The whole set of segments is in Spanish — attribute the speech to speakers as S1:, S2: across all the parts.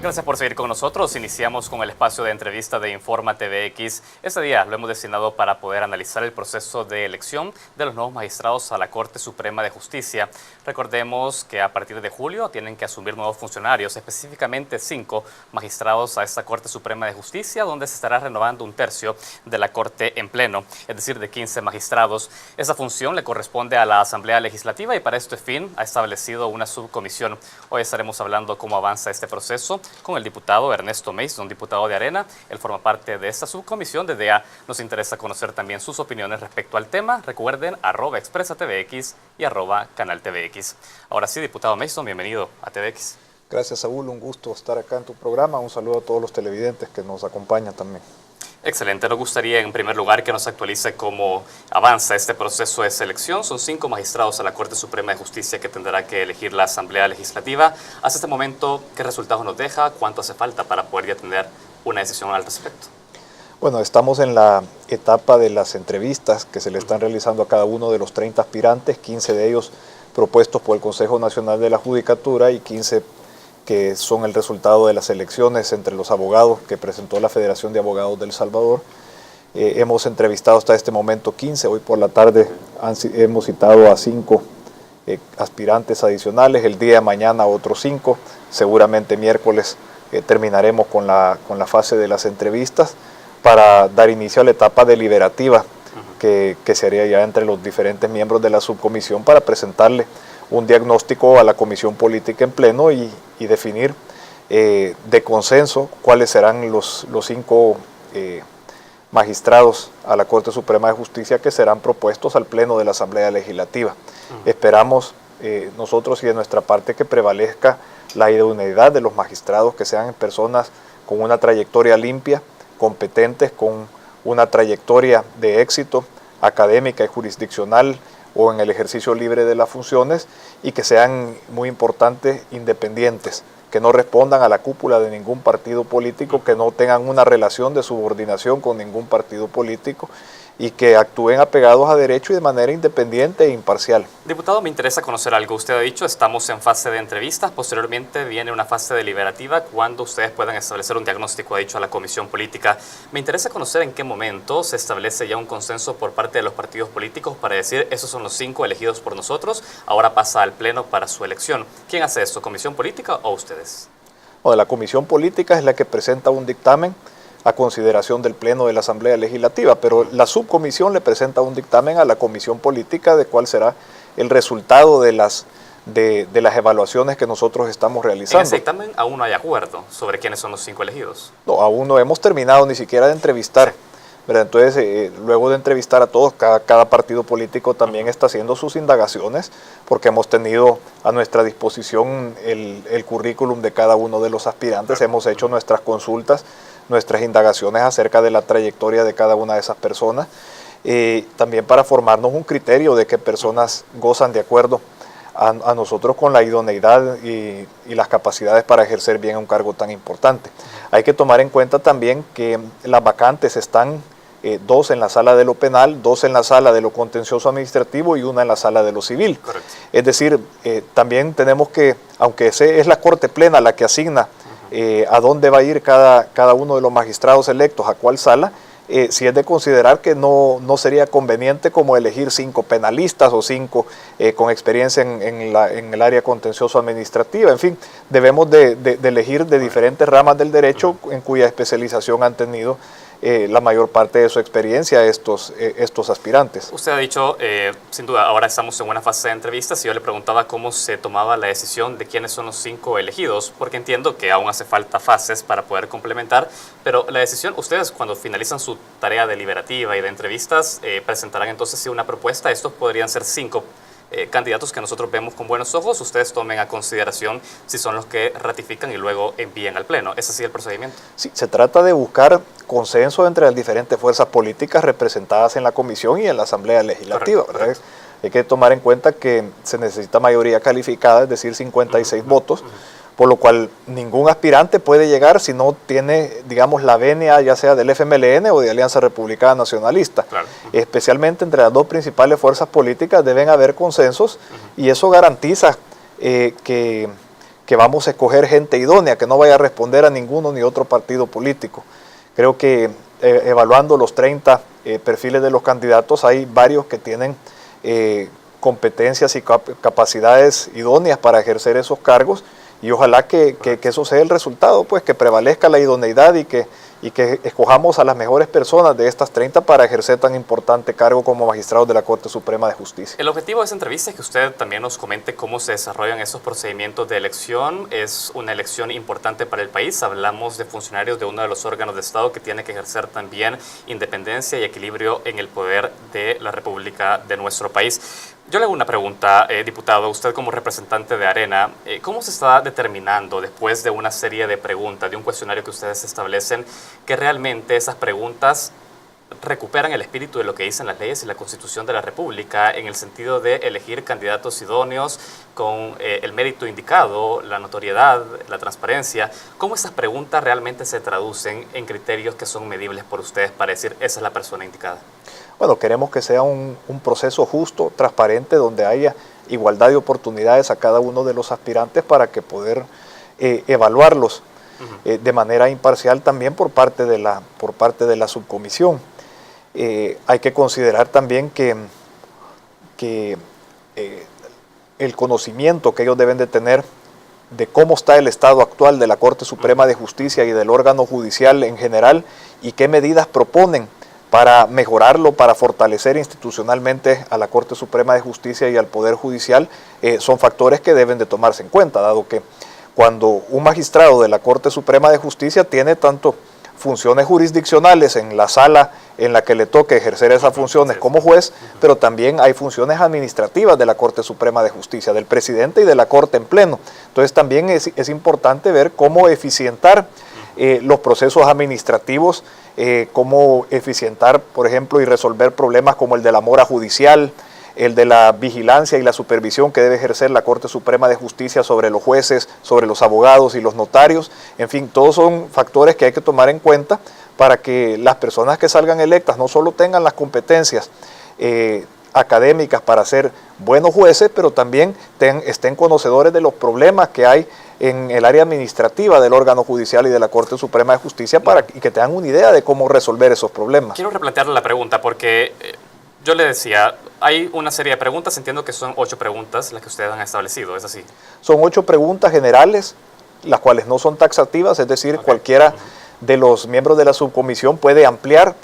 S1: Gracias por seguir con nosotros. Iniciamos con el espacio de entrevista de Informa TVX. Este día lo hemos destinado para poder analizar el proceso de elección de los nuevos magistrados a la Corte Suprema de Justicia. Recordemos que a partir de julio tienen que asumir nuevos funcionarios, específicamente 5 magistrados a esta Corte Suprema de Justicia, donde se estará renovando un tercio de la Corte en pleno, es decir, de 15 magistrados. Esa función le corresponde a la Asamblea Legislativa y para este fin ha establecido una subcomisión. Hoy estaremos hablando cómo avanza este proceso con el diputado Ernesto Mason, diputado de Arena. Él forma parte de esta subcomisión. Desde ya nos interesa conocer también sus opiniones respecto al tema. Recuerden, @expresatvx y @canaltvx. Ahora sí, diputado Mason, bienvenido a TVX.
S2: Gracias, Saúl. Un gusto estar acá en tu programa. Un saludo a todos los televidentes que nos acompañan también.
S1: Excelente. Nos gustaría en primer lugar que nos actualice cómo avanza este proceso de selección. Son 5 magistrados a la Corte Suprema de Justicia que tendrá que elegir la Asamblea Legislativa. Hasta este momento, ¿qué resultados nos deja? ¿Cuánto hace falta para poder ya tener una decisión al respecto?
S2: Bueno, estamos en la etapa de las entrevistas que se le están realizando a cada uno de los 30 aspirantes, 15 de ellos propuestos por el Consejo Nacional de la Judicatura y 15 que son el resultado de las elecciones entre los abogados que presentó la Federación de Abogados del Salvador. Hemos entrevistado hasta este momento 15, hoy por la tarde hemos citado a 5 aspirantes adicionales, el día de mañana otros 5, seguramente miércoles terminaremos con la fase de las entrevistas para dar inicio a la etapa deliberativa que se haría ya entre los diferentes miembros de la subcomisión para presentarle un diagnóstico a la Comisión Política en pleno y definir de consenso cuáles serán los 5 magistrados a la Corte Suprema de Justicia que serán propuestos al pleno de la Asamblea Legislativa. Esperamos nosotros y de nuestra parte que prevalezca la idoneidad de los magistrados, que sean personas con una trayectoria limpia, competentes, con una trayectoria de éxito académica y jurisdiccional o en el ejercicio libre de las funciones y que sean, muy importantes, independientes, que no respondan a la cúpula de ningún partido político, que no tengan una relación de subordinación con ningún partido político y que actúen apegados a derecho y de manera independiente e imparcial.
S1: Diputado, me interesa conocer algo. Usted ha dicho, estamos en fase de entrevistas, posteriormente viene una fase deliberativa cuando ustedes puedan establecer un diagnóstico, ha dicho, a la Comisión Política. Me interesa conocer en qué momento se establece ya un consenso por parte de los partidos políticos para decir, esos son los 5 elegidos por nosotros, ahora pasa al Pleno para su elección. ¿Quién hace esto, Comisión Política o ustedes?
S2: La Comisión Política es la que presenta un dictamen a consideración del Pleno de la Asamblea Legislativa, pero la subcomisión le presenta un dictamen a la Comisión Política de cuál será el resultado de las evaluaciones que nosotros estamos realizando.
S1: En ese dictamen aún no hay acuerdo sobre quiénes son los 5 elegidos.
S2: No, aún no hemos terminado ni siquiera de entrevistar. ¿Verdad? Entonces, luego de entrevistar a todos, cada partido político también está haciendo sus indagaciones, porque hemos tenido a nuestra disposición el currículum de cada uno de los aspirantes, hemos hecho nuestras consultas, nuestras indagaciones acerca de la trayectoria de cada una de esas personas, también para formarnos un criterio de qué personas gozan de acuerdo a nosotros con la idoneidad y las capacidades para ejercer bien un cargo tan importante. Hay que tomar en cuenta también que las vacantes están 2 en la sala de lo penal, 2 en la sala de lo contencioso administrativo y 1 en la sala de lo civil. Correcto. Es decir, también tenemos que, aunque es la Corte Plena la que asigna a dónde va a ir cada uno de los magistrados electos, a cuál sala, si es de considerar que no sería conveniente como elegir 5 penalistas o 5 con experiencia en el área contencioso administrativa. En fin, debemos de elegir de diferentes ramas del derecho en cuya especialización han tenido la mayor parte de su experiencia estos aspirantes.
S1: Usted ha dicho, sin duda, ahora estamos en una fase de entrevistas y yo le preguntaba cómo se tomaba la decisión de quiénes son los 5 elegidos, porque entiendo que aún hace falta fases para poder complementar, pero la decisión, ustedes cuando finalizan su tarea deliberativa y de entrevistas, presentarán entonces sí una propuesta. Estos podrían ser 5 candidatos que nosotros vemos con buenos ojos, ustedes tomen a consideración si son los que ratifican y luego envíen al Pleno. ¿Es así el procedimiento? Sí,
S2: se trata de buscar consenso entre las diferentes fuerzas políticas representadas en la Comisión y en la Asamblea Legislativa. Correcto. Hay que tomar en cuenta que se necesita mayoría calificada, es decir, 56 votos, por lo cual ningún aspirante puede llegar si no tiene, digamos, la venia ya sea del FMLN o de Alianza Republicana Nacionalista. Claro. Especialmente entre las 2 principales fuerzas políticas deben haber consensos y eso garantiza que que vamos a escoger gente idónea, que no vaya a responder a ninguno ni otro partido político. Creo que evaluando los 30 perfiles de los candidatos, hay varios que tienen competencias y capacidades idóneas para ejercer esos cargos, y ojalá que eso sea el resultado, pues que prevalezca la idoneidad y que escojamos a las mejores personas de estas 30 para ejercer tan importante cargo como magistrados de la Corte Suprema de Justicia.
S1: El objetivo de esta entrevista es que usted también nos comente cómo se desarrollan esos procedimientos de elección. Es una elección importante para el país. Hablamos de funcionarios de uno de los órganos de Estado que tiene que ejercer también independencia y equilibrio en el poder de la República de nuestro país. Yo le hago una pregunta, diputado, usted como representante de Arena, ¿cómo se está determinando después de una serie de preguntas, de un cuestionario que ustedes establecen, que realmente esas preguntas recuperan el espíritu de lo que dicen las leyes y la Constitución de la República en el sentido de elegir candidatos idóneos con el mérito indicado, la notoriedad, la transparencia? ¿Cómo esas preguntas realmente se traducen en criterios que son medibles por ustedes para decir esa es la persona indicada?
S2: Bueno, queremos que sea un proceso justo, transparente, donde haya igualdad de oportunidades a cada uno de los aspirantes para que poder evaluarlos de manera imparcial también por parte de la subcomisión. Hay que considerar también que el conocimiento que ellos deben de tener de cómo está el estado actual de la Corte Suprema de Justicia y del órgano judicial en general y qué medidas proponen para mejorarlo, para fortalecer institucionalmente a la Corte Suprema de Justicia y al Poder Judicial, son factores que deben de tomarse en cuenta, dado que cuando un magistrado de la Corte Suprema de Justicia tiene tanto funciones jurisdiccionales en la sala en la que le toque ejercer esas funciones como juez, pero también hay funciones administrativas de la Corte Suprema de Justicia, del presidente y de la Corte en pleno. Entonces también es importante ver cómo eficientar los procesos administrativos, cómo eficientar, por ejemplo, y resolver problemas como el de la mora judicial, el de la vigilancia y la supervisión que debe ejercer la Corte Suprema de Justicia sobre los jueces, sobre los abogados y los notarios. En fin, todos son factores que hay que tomar en cuenta para que las personas que salgan electas no solo tengan las competencias académicas para ser buenos jueces, pero también estén conocedores de los problemas que hay en el área administrativa del órgano judicial y de la Corte Suprema de Justicia y que tengan una idea de cómo resolver esos problemas.
S1: Quiero replantearle la pregunta porque yo le decía, hay una serie de preguntas, entiendo que son 8 preguntas las que ustedes han establecido, ¿es así?
S2: Son 8 preguntas generales, las cuales no son taxativas, es decir, cualquiera de los miembros de la subcomisión puede ampliar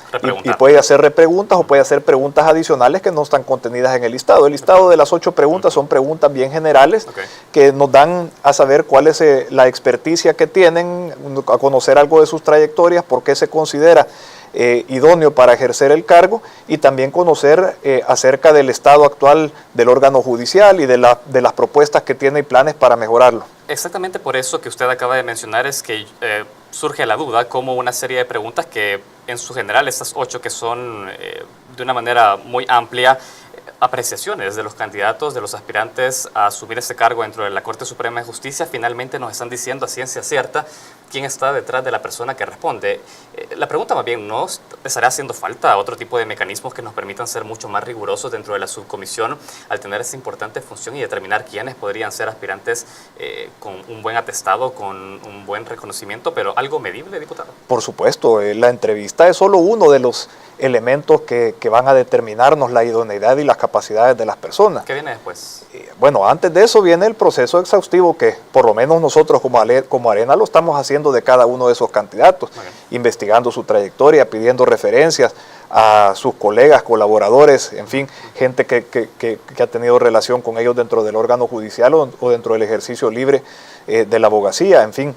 S2: y puede hacer repreguntas o puede hacer preguntas adicionales que no están contenidas en el listado. El listado de las 8 preguntas son preguntas bien generales que nos dan a saber cuál es la experticia que tienen, a conocer algo de sus trayectorias, por qué se considera idóneo para ejercer el cargo y también conocer acerca del estado actual del órgano judicial y de las propuestas que tiene y planes para mejorarlo.
S1: Exactamente por eso que usted acaba de mencionar es que surge la duda como una serie de preguntas que en su general estas 8 que son de una manera muy amplia apreciaciones de los candidatos, de los aspirantes a asumir ese cargo dentro de la Corte Suprema de Justicia, finalmente nos están diciendo a ciencia cierta quién está detrás de la persona que responde. La pregunta más bien, ¿no estará haciendo falta otro tipo de mecanismos que nos permitan ser mucho más rigurosos dentro de la subcomisión al tener esa importante función y determinar quiénes podrían ser aspirantes con un buen atestado, con un buen reconocimiento, pero algo medible, diputado?
S2: Por supuesto, la entrevista es solo uno de los elementos que van a determinarnos la idoneidad y las capacidades de las personas.
S1: ¿Qué viene después?
S2: Bueno, antes de eso viene el proceso exhaustivo que por lo menos nosotros como Arena lo estamos haciendo de cada uno de esos candidatos, investigando su trayectoria, pidiendo referencias a sus colegas, colaboradores, en fin, gente que ha tenido relación con ellos dentro del órgano judicial o dentro del ejercicio libre de la abogacía, en fin.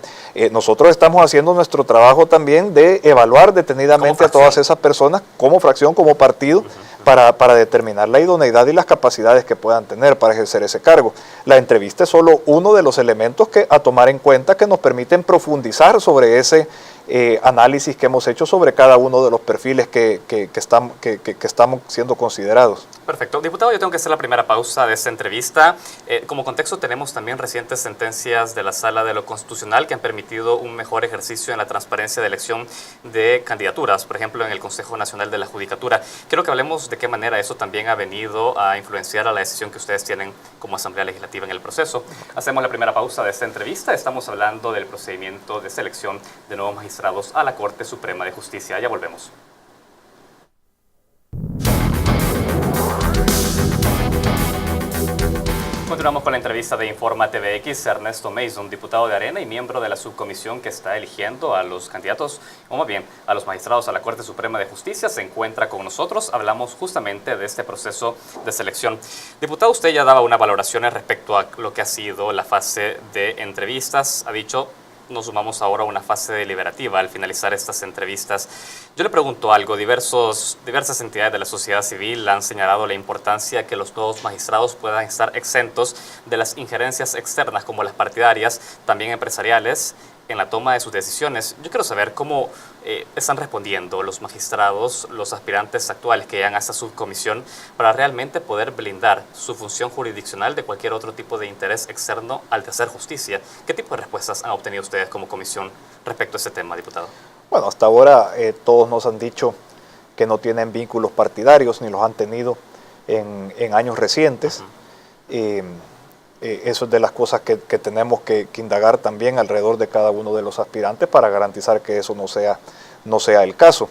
S2: Nosotros estamos haciendo nuestro trabajo también de evaluar detenidamente a todas esas personas como fracción, como partido, para determinar la idoneidad y las capacidades que puedan tener para ejercer ese cargo. La entrevista es solo uno de los elementos a tomar en cuenta que nos permiten profundizar sobre ese análisis que hemos hecho sobre cada uno de los perfiles que estamos siendo considerados.
S1: Perfecto. Diputado, yo tengo que hacer la primera pausa de esta entrevista. Como contexto tenemos también recientes sentencias de la Sala de lo Constitucional que han permitido un mejor ejercicio en la transparencia de elección de candidaturas, por ejemplo, en el Consejo Nacional de la Judicatura. Quiero que hablemos de qué manera eso también ha venido a influenciar a la decisión que ustedes tienen como Asamblea Legislativa en el proceso. Hacemos la primera pausa de esta entrevista. Estamos hablando del procedimiento de selección de nuevos magistrados a la Corte Suprema de Justicia. Ya volvemos. Continuamos con la entrevista de Informa TVX. Ernesto Mason, diputado de Arena y miembro de la subcomisión que está eligiendo a los candidatos, o más bien a los magistrados a la Corte Suprema de Justicia, se encuentra con nosotros. Hablamos justamente de este proceso de selección. Diputado, usted ya daba una valoración respecto a lo que ha sido la fase de entrevistas. Ha dicho, nos sumamos ahora a una fase deliberativa al finalizar estas entrevistas. Yo le pregunto algo, diversas entidades de la sociedad civil han señalado la importancia de que los nuevos magistrados puedan estar exentos de las injerencias externas como las partidarias, también empresariales, en la toma de sus decisiones. Yo quiero saber cómo están respondiendo los magistrados, los aspirantes actuales que llegan a esta subcomisión para realmente poder blindar su función jurisdiccional de cualquier otro tipo de interés externo al de hacer justicia. ¿Qué tipo de respuestas han obtenido ustedes como comisión respecto a ese tema, diputado?
S2: Bueno, hasta ahora todos nos han dicho que no tienen vínculos partidarios ni los han tenido en años recientes. Eso es de las cosas que tenemos que indagar también alrededor de cada uno de los aspirantes para garantizar que eso no sea el caso.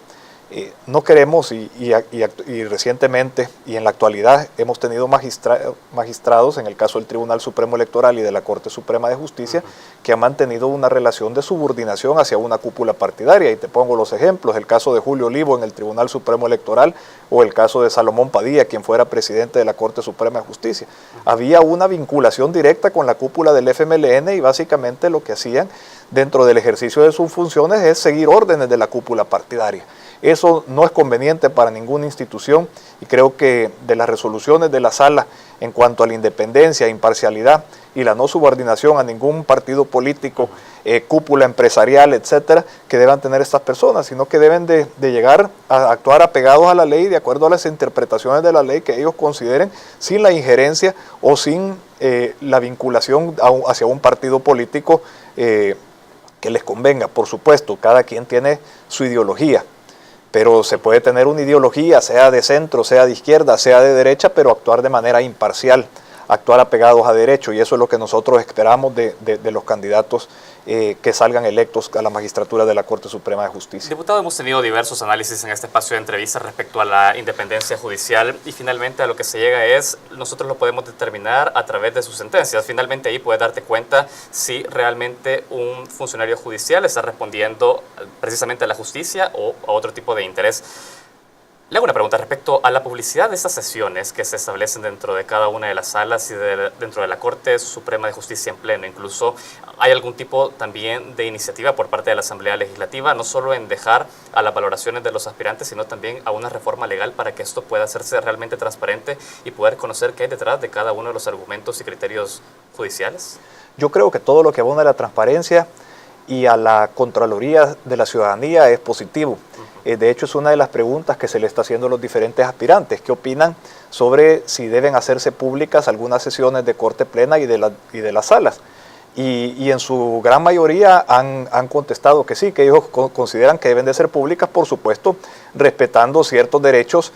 S2: No queremos y recientemente y en la actualidad hemos tenido magistrados en el caso del Tribunal Supremo Electoral y de la Corte Suprema de Justicia que han mantenido una relación de subordinación hacia una cúpula partidaria, y te pongo los ejemplos: el caso de Julio Olivo en el Tribunal Supremo Electoral o el caso de Salomón Padilla, quien fuera presidente de la Corte Suprema de Justicia. Había una vinculación directa con la cúpula del FMLN y básicamente lo que hacían dentro del ejercicio de sus funciones es seguir órdenes de la cúpula partidaria. Eso no es conveniente para ninguna institución, y creo que de las resoluciones de la Sala en cuanto a la independencia, imparcialidad y la no subordinación a ningún partido político, cúpula empresarial, etcétera, que deban tener estas personas, sino que deben de llegar a actuar apegados a la ley de acuerdo a las interpretaciones de la ley que ellos consideren, sin la injerencia o sin la vinculación hacia un partido político que les convenga. Por supuesto, cada quien tiene su ideología, pero se puede tener una ideología, sea de centro, sea de izquierda, sea de derecha, pero actuar de manera imparcial, actuar apegados a derecho, y eso es lo que nosotros esperamos de los candidatos que salgan electos a la magistratura de la Corte Suprema de Justicia.
S1: Diputado, hemos tenido diversos análisis en este espacio de entrevistas respecto a la independencia judicial, y finalmente a lo que se llega es, nosotros lo podemos determinar a través de sus sentencias. Finalmente ahí puedes darte cuenta si realmente un funcionario judicial está respondiendo precisamente a la justicia o a otro tipo de interés. Le hago una pregunta respecto a la publicidad de estas sesiones que se establecen dentro de cada una de las salas y dentro de la Corte Suprema de Justicia en pleno. Incluso hay algún tipo también de iniciativa por parte de la Asamblea Legislativa, no solo en dejar a las valoraciones de los aspirantes, sino también a una reforma legal para que esto pueda hacerse realmente transparente y poder conocer qué hay detrás de cada uno de los argumentos y criterios judiciales.
S2: Yo creo que todo lo que abona a la transparencia y a la Contraloría de la Ciudadanía es positivo. De hecho, es una de las preguntas que se le está haciendo a los diferentes aspirantes. ¿Qué opinan sobre si deben hacerse públicas algunas sesiones de Corte Plena y de las salas? Y en su gran mayoría han contestado que sí, que ellos consideran que deben de ser públicas, por supuesto, respetando ciertos derechos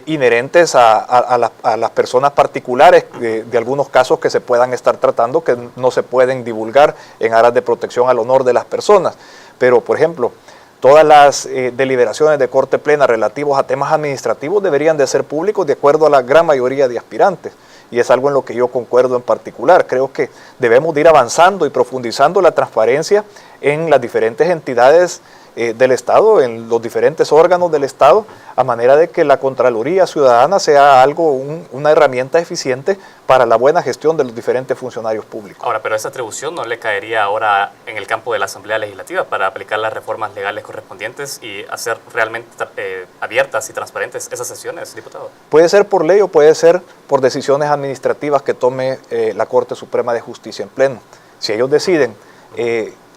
S2: inherentes a las personas particulares de algunos casos que se puedan estar tratando, que no se pueden divulgar en aras de protección al honor de las personas. Pero, por ejemplo, todas las deliberaciones de Corte Plena relativos a temas administrativos deberían de ser públicos de acuerdo a la gran mayoría de aspirantes. Y es algo en lo que yo concuerdo en particular. Creo que debemos de ir avanzando y profundizando la transparencia en las diferentes entidades del Estado, en los diferentes órganos del Estado, a manera de que la Contraloría Ciudadana sea una herramienta eficiente para la buena gestión de los diferentes funcionarios públicos.
S1: Ahora, pero esa atribución no le caería ahora en el campo de la Asamblea Legislativa para aplicar las reformas legales correspondientes y hacer realmente abiertas y transparentes esas sesiones, diputado.
S2: Puede ser por ley o puede ser por decisiones administrativas que tome la Corte Suprema de Justicia en pleno. Si ellos deciden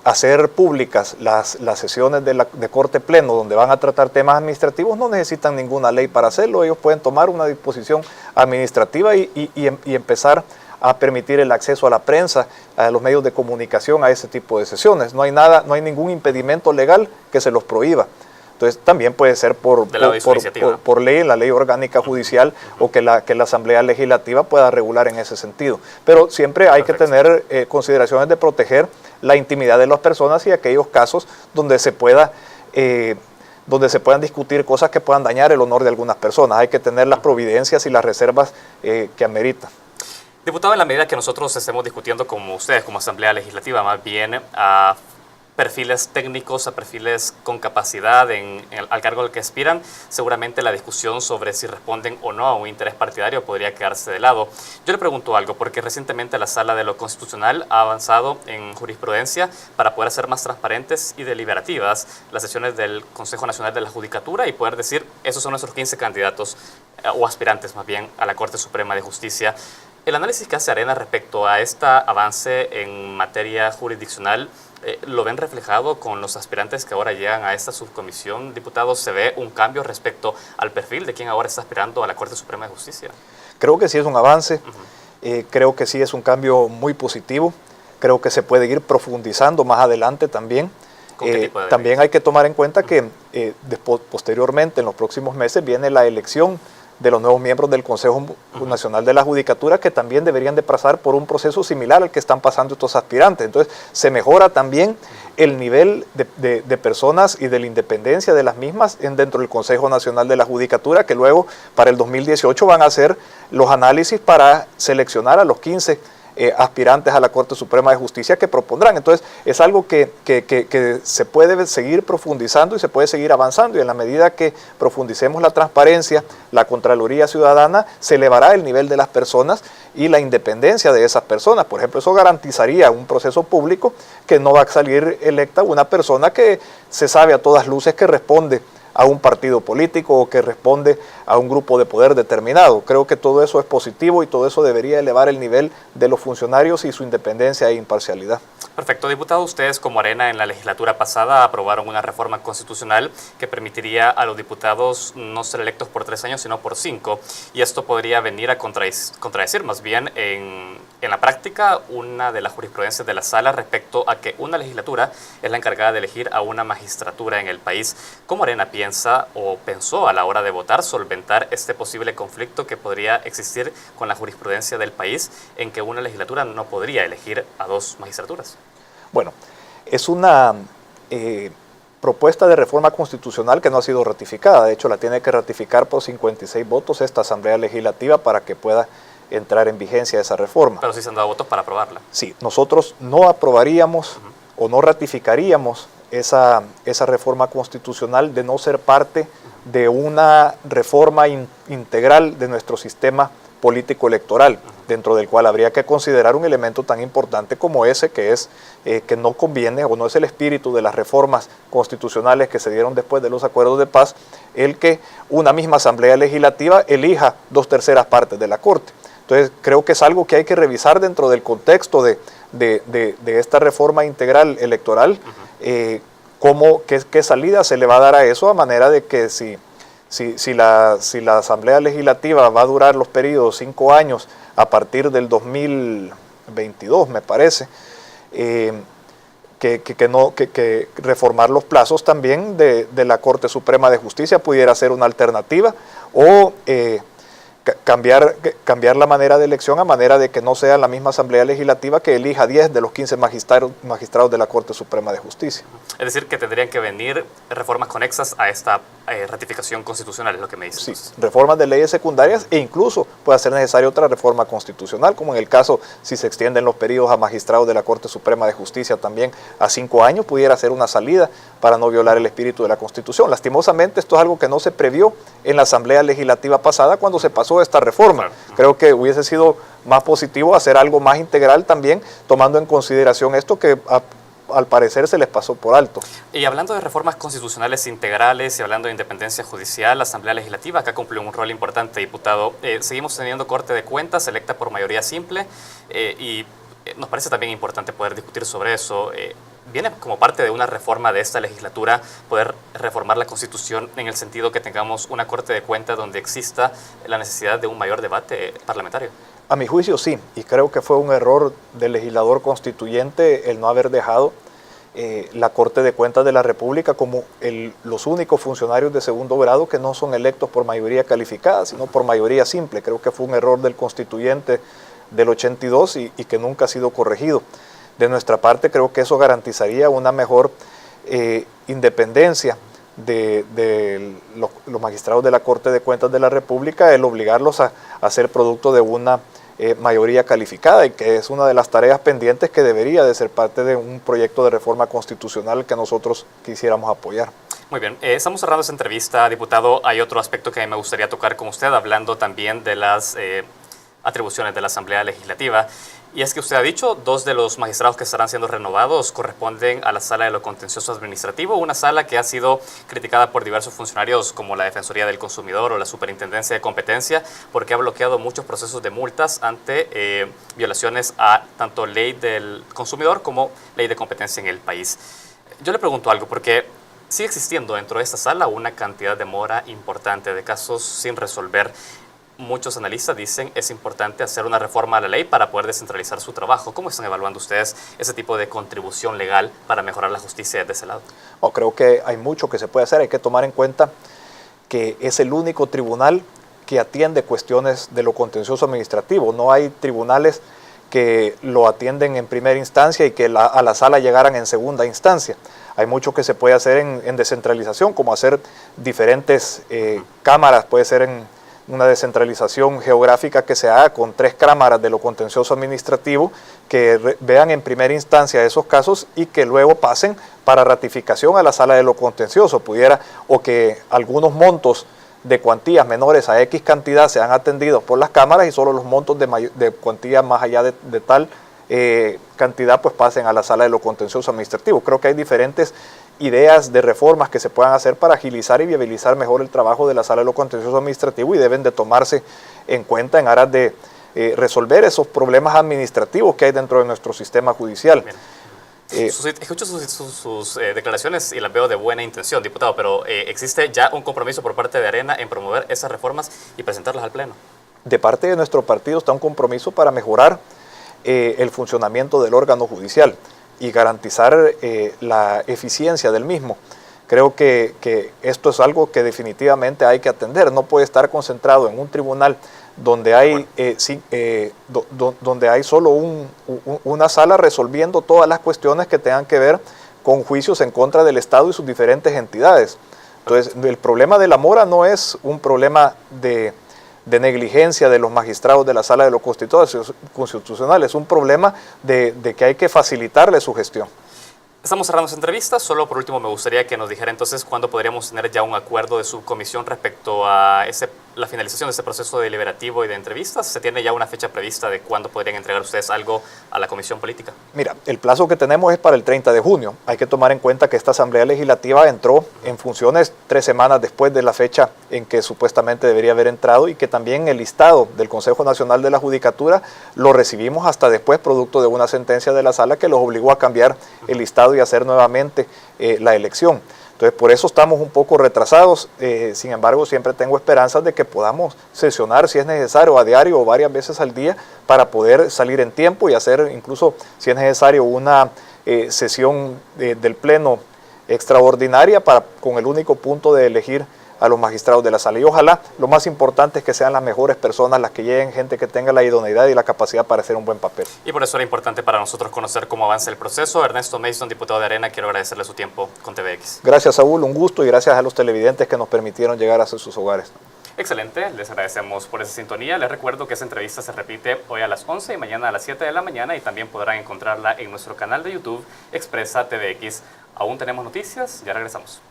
S2: hacer públicas las sesiones de Corte Pleno donde van a tratar temas administrativos, no necesitan ninguna ley para hacerlo. Ellos pueden tomar una disposición administrativa y empezar a permitir el acceso a la prensa, a los medios de comunicación, a ese tipo de sesiones. No hay ningún impedimento legal que se los prohíba. Entonces también puede ser por ley, la ley orgánica judicial, o que la Asamblea Legislativa pueda regular en ese sentido. Pero siempre hay que tener consideraciones de proteger la intimidad de las personas y aquellos casos donde se puedan discutir cosas que puedan dañar el honor de algunas personas. Hay que tener las providencias y las reservas que ameritan.
S1: Diputado, en la medida que nosotros estemos discutiendo como ustedes, como Asamblea Legislativa, más bien a perfiles técnicos, a perfiles con capacidad al cargo al que aspiran, seguramente la discusión sobre si responden o no a un interés partidario podría quedarse de lado. Yo le pregunto algo, porque recientemente la Sala de lo Constitucional ha avanzado en jurisprudencia para poder hacer más transparentes y deliberativas las sesiones del Consejo Nacional de la Judicatura y poder decir, esos son nuestros 15 candidatos o aspirantes más bien a la Corte Suprema de Justicia. El análisis que hace Arena respecto a este avance en materia jurisdiccional, ¿lo ven reflejado con los aspirantes que ahora llegan a esta subcomisión? Diputados, ¿se ve un cambio respecto al perfil de quien ahora está aspirando a la Corte Suprema de Justicia?
S2: Creo que sí es un avance, creo que sí es un cambio muy positivo, creo que se puede ir profundizando más adelante también. También hay que tomar en cuenta que posteriormente, en los próximos meses, viene la elección de los nuevos miembros del Consejo Nacional de la Judicatura, que también deberían de pasar por un proceso similar al que están pasando estos aspirantes. Entonces se mejora también el nivel de personas y de la independencia de las mismas dentro del Consejo Nacional de la Judicatura, que luego para el 2018 van a hacer los análisis para seleccionar a los 15 aspirantes a la Corte Suprema de Justicia que propondrán. Entonces es algo que se puede seguir profundizando y se puede seguir avanzando, y en la medida que profundicemos la transparencia, la Contraloría Ciudadana, se elevará el nivel de las personas y la independencia de esas personas. Por ejemplo, eso garantizaría un proceso público, que no va a salir electa una persona que se sabe a todas luces que responde a un partido político o que responde a un grupo de poder determinado. Creo que todo eso es positivo y todo eso debería elevar el nivel de los funcionarios y su independencia e imparcialidad.
S1: Perfecto. Diputado, ustedes como Arena en la legislatura pasada aprobaron una reforma constitucional que permitiría a los diputados no ser electos por 3 años, sino por 5, y esto podría venir a contradecir más bien en la práctica una de las jurisprudencias de la Sala respecto a que una legislatura es la encargada de elegir a una magistratura en el país. ¿Cómo Arena piensa o pensó a la hora de votar solventar este posible conflicto que podría existir con la jurisprudencia del país en que una legislatura no podría elegir a 2 magistraturas?
S2: Bueno, es una propuesta de reforma constitucional que no ha sido ratificada. De hecho, la tiene que ratificar por 56 votos esta Asamblea Legislativa para que pueda entrar en vigencia esa reforma.
S1: Pero sí se han dado votos para aprobarla.
S2: Sí, nosotros no aprobaríamos o no ratificaríamos esa reforma constitucional de no ser parte de una reforma integral de nuestro sistema político electoral, dentro del cual habría que considerar un elemento tan importante como ese, que es que no conviene o no es el espíritu de las reformas constitucionales que se dieron después de los acuerdos de paz, el que una misma Asamblea Legislativa elija 2/3 partes de la Corte. Entonces creo que es algo que hay que revisar dentro del contexto de esta reforma integral electoral, qué salida se le va a dar a eso, a manera de que si la Asamblea Legislativa va a durar los periodos 5 años a partir del 2022, me parece, que reformar los plazos también de la Corte Suprema de Justicia pudiera ser una alternativa, o cambiar la manera de elección a manera de que no sea la misma Asamblea Legislativa que elija 10 de los 15 magistrados de la Corte Suprema de Justicia.
S1: Es decir, que tendrían que venir reformas conexas a esta ratificación constitucional, es lo que me dice.
S2: Sí, reformas de leyes secundarias, e incluso puede ser necesaria otra reforma constitucional, como en el caso si se extienden los periodos a magistrados de la Corte Suprema de Justicia también a 5 años, pudiera ser una salida para no violar el espíritu de la Constitución. Lastimosamente esto es algo que no se previó en la Asamblea Legislativa pasada cuando se pasó esta reforma. Claro. Creo que hubiese sido más positivo hacer algo más integral también, tomando en consideración esto que al parecer se les pasó por alto.
S1: Y hablando de reformas constitucionales integrales y hablando de independencia judicial, la Asamblea Legislativa acá cumple un rol importante, diputado. Seguimos teniendo Corte de Cuentas electa por mayoría simple y nos parece también importante poder discutir sobre eso. Viene como parte de una reforma de esta legislatura poder reformar la Constitución en el sentido que tengamos una Corte de Cuentas donde exista la necesidad de un mayor debate parlamentario.
S2: A mi juicio sí, y creo que fue un error del legislador constituyente el no haber dejado la Corte de Cuentas de la República como los únicos funcionarios de segundo grado que no son electos por mayoría calificada, sino por mayoría simple. Creo que fue un error del constituyente del 82 y que nunca ha sido corregido. De nuestra parte, creo que eso garantizaría una mejor independencia de los magistrados de la Corte de Cuentas de la República, el obligarlos a ser producto de una mayoría calificada, y que es una de las tareas pendientes que debería de ser parte de un proyecto de reforma constitucional que nosotros quisiéramos apoyar.
S1: Muy bien, estamos cerrando esta entrevista, diputado. Hay otro aspecto que me gustaría tocar con usted, hablando también de las atribuciones de la Asamblea Legislativa. Y es que usted ha dicho, 2 de los magistrados que estarán siendo renovados corresponden a la Sala de lo Contencioso Administrativo, una sala que ha sido criticada por diversos funcionarios como la Defensoría del Consumidor o la Superintendencia de Competencia, porque ha bloqueado muchos procesos de multas ante violaciones a tanto ley del consumidor como ley de competencia en el país. Yo le pregunto algo, porque sigue existiendo dentro de esta sala una cantidad de mora importante de casos sin resolver. Muchos analistas dicen es importante hacer una reforma a la ley para poder descentralizar su trabajo. ¿Cómo están evaluando ustedes ese tipo de contribución legal para mejorar la justicia desde ese lado?
S2: Creo que hay mucho que se puede hacer. Hay que tomar en cuenta que es el único tribunal que atiende cuestiones de lo contencioso administrativo. No hay tribunales que lo atienden en primera instancia y que a la sala llegaran en segunda instancia. Hay mucho que se puede hacer en descentralización, como hacer diferentes cámaras, puede ser en una descentralización geográfica que se haga con 3 cámaras de lo contencioso administrativo que vean en primera instancia esos casos y que luego pasen para ratificación a la sala de lo contencioso, o que algunos montos de cuantías menores a X cantidad sean atendidos por las cámaras y solo los montos de cuantías más allá de tal cantidad pues pasen a la sala de lo contencioso administrativo. Creo que hay diferentes ideas de reformas que se puedan hacer para agilizar y viabilizar mejor el trabajo de la sala de lo contencioso administrativo y deben de tomarse en cuenta en aras de resolver esos problemas administrativos que hay dentro de nuestro sistema judicial.
S1: Escucho sus declaraciones y las veo de buena intención, diputado, pero ¿existe ya un compromiso por parte de Arena en promover esas reformas y presentarlas al Pleno?
S2: De parte de nuestro partido está un compromiso para mejorar el funcionamiento del órgano judicial y garantizar la eficiencia del mismo. Creo que esto es algo que definitivamente hay que atender. No puede estar concentrado en un tribunal donde hay, donde hay solo una sala resolviendo todas las cuestiones que tengan que ver con juicios en contra del Estado y sus diferentes entidades. Entonces, el problema de la mora no es un problema de negligencia de los magistrados de la Sala de lo Constitucional, es un problema de que hay que facilitarle su gestión.
S1: Estamos cerrando esta entrevista. Solo por último me gustaría que nos dijera entonces cuándo podríamos tener ya un acuerdo de subcomisión respecto a la finalización de este proceso deliberativo y de entrevistas. ¿Se tiene ya una fecha prevista de cuándo podrían entregar ustedes algo a la Comisión Política?
S2: Mira, el plazo que tenemos es para el 30 de junio. Hay que tomar en cuenta que esta Asamblea Legislativa entró en funciones 3 semanas después de la fecha en que supuestamente debería haber entrado y que también el listado del Consejo Nacional de la Judicatura lo recibimos hasta después, producto de una sentencia de la Sala que los obligó a cambiar el listado y hacer nuevamente la elección. Entonces, por eso estamos un poco retrasados. Sin embargo, siempre tengo esperanzas de que podamos sesionar, si es necesario, a diario o varias veces al día, para poder salir en tiempo y hacer incluso, si es necesario, una sesión del Pleno extraordinaria con el único punto de elegir a los magistrados de la sala. Y ojalá, lo más importante es que sean las mejores personas las que lleguen, gente que tenga la idoneidad y la capacidad para hacer un buen papel.
S1: Y por eso era importante para nosotros conocer cómo avanza el proceso. Ernesto Mason, diputado de Arena, quiero agradecerle su tiempo con TVX.
S2: Gracias, Saúl, un gusto, y gracias a los televidentes que nos permitieron llegar a sus hogares.
S1: Excelente, les agradecemos por esa sintonía. Les recuerdo que esa entrevista se repite hoy a las 11 y mañana a las 7 de la mañana, y también podrán encontrarla en nuestro canal de YouTube Expresa TVX. Aún tenemos noticias, ya regresamos.